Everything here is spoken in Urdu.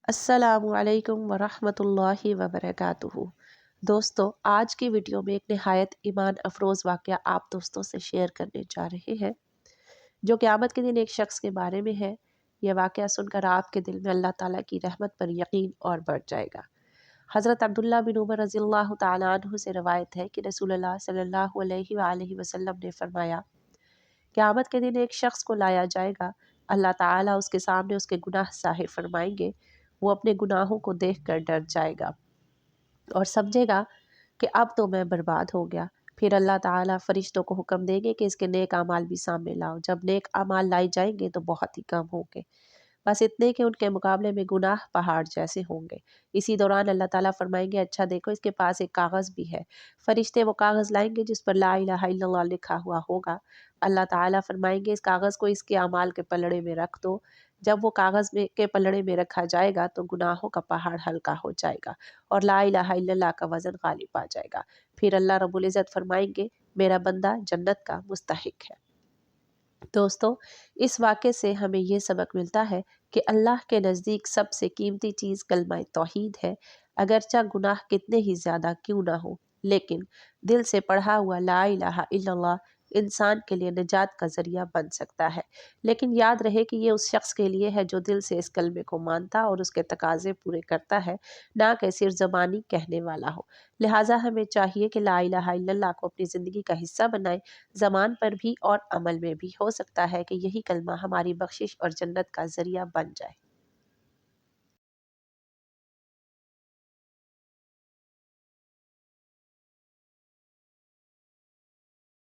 السلام علیکم ورحمۃ اللہ وبرکاتہ۔ دوستو، آج کی ویڈیو میں ایک نہایت ایمان افروز واقعہ آپ دوستوں سے شیئر کرنے جا رہے ہیں جو قیامت کے دن ایک شخص کے بارے میں ہے۔ یہ واقعہ سن کر آپ کے دل میں اللہ تعالیٰ کی رحمت پر یقین اور بڑھ جائے گا۔ حضرت عبداللہ بن عمر رضی اللہ تعالیٰ عنہ سے روایت ہے کہ رسول اللہ صلی اللہ علیہ وآلہ وسلم نے فرمایا، قیامت کے دن ایک شخص کو لایا جائے گا، اللہ تعالیٰ اس کے سامنے اس کے گناہ ظاہر فرمائیں گے۔ وہ اپنے گناہوں کو دیکھ کر ڈر جائے گا اور سمجھے گا کہ اب تو میں برباد ہو گیا۔ پھر اللہ تعالیٰ فرشتوں کو حکم دیں گے کہ اس کے نیک اعمال بھی سامنے لاؤ۔ جب نیک اعمال لائے جائیں گے تو بہت ہی کم ہوں گے، بس اتنے کہ ان کے مقابلے میں گناہ پہاڑ جیسے ہوں گے۔ اسی دوران اللہ تعالیٰ فرمائیں گے، اچھا دیکھو اس کے پاس ایک کاغذ بھی ہے۔ فرشتے وہ کاغذ لائیں گے جس پر لا الہ الا اللہ لکھا ہوا ہوگا۔ اللہ تعالیٰ فرمائیں گے، اس کاغذ کو اس کے اعمال کے پلڑے میں رکھ دو۔ جب وہ کاغذ کے پلڑے میں رکھا جائے گا تو گناہوں کا پہاڑ ہلکا ہو جائے گا اور لا الہ الا اللہ کا وزن غالب آ جائے گا۔ پھر اللہ رب العزت فرمائیں گے، میرا بندہ جنت کا مستحق ہے۔ دوستو، اس واقعے سے ہمیں یہ سبق ملتا ہے کہ اللہ کے نزدیک سب سے قیمتی چیز کلمہ توحید ہے۔ اگرچہ گناہ کتنے ہی زیادہ کیوں نہ ہو، لیکن دل سے پڑھا ہوا لا الہ الا اللہ انسان کے لیے نجات کا ذریعہ بن سکتا ہے۔ لیکن یاد رہے کہ یہ اس شخص کے لیے ہے جو دل سے اس کلمے کو مانتا اور اس کے تقاضے پورے کرتا ہے، نہ کہ صرف زبانی کہنے والا ہو۔ لہٰذا ہمیں چاہیے کہ لا الہ الا اللہ کو اپنی زندگی کا حصہ بنائیں، زبان پر بھی اور عمل میں بھی۔ ہو سکتا ہے کہ یہی کلمہ ہماری بخشش اور جنت کا ذریعہ بن جائے۔